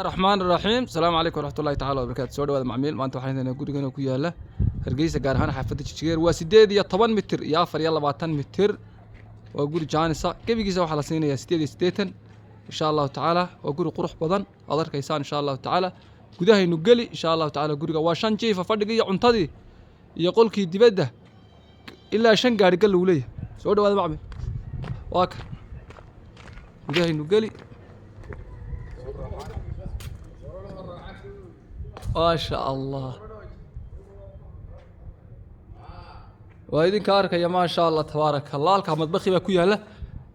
الرحمن الرحيم السلام عليكم ورحمة الله تعالى وبركاته سو dhawaada macmiil maanta waxaan idin gurigeena ku yaala Hargeysa gaar ahaan xaafadda Jijgeer waa 18 mitir iyo 24 mitir waa guri jaanisa gabigiisa waxa la siinayaa 88 insha Allah taala waa guri qurux badan aad arkaysaan insha Allah taala gudahaynu gali insha Allah taala guriga waa 5 jiif fadhiga iyo cuntadii iyo qolkii dibadda ilaa 5 gaari gal uu leeyahay soo dhawaada macmiil waa ka gudahaynu gali ما شاء الله وايدين كارك يا ما شاء الله تبارك الله halka madbaxi baa ku yaala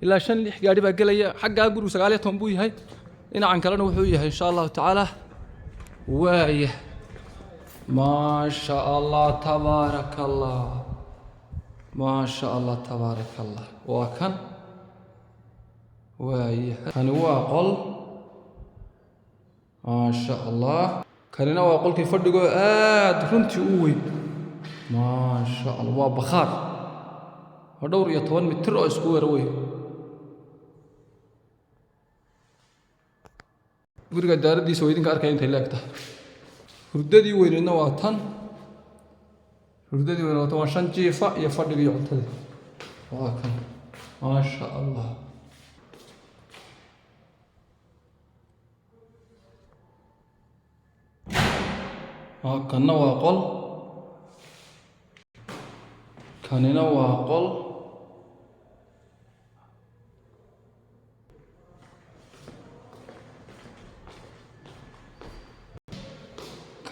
ilaa 5 gaari baa galaya xagga guriga 19 buu yahay dhinacan kalena wuxuu yahay insha Allah taala waaye ما شاء الله تبارك الله ما شاء الله تبارك الله وكان waaye kan waa qol ما شاء الله كاننا وأقول كيف فردقوا رنتي أوي ما شاء الله بخار هدور يطون متر أو سكوير وي guriga daaradiisa oo idinka arkay intay leegtahay hurdadii weynina waa tan hurdadii weynina waa 5 jiifa iyo fadhiga iyo cuntada waa kan ma sha Allah كان واقل كان واقل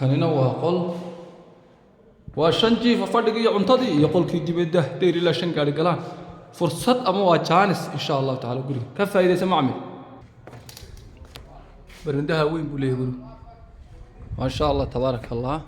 كان واقل وشنجي ففرق عنتدي يقول كي دبده دير الى شن قال قلان فرصه اما واجانس ان شاء الله تعالى قولي كفايده سمعمي برندها وين بوليه ما شاء الله تبارك الله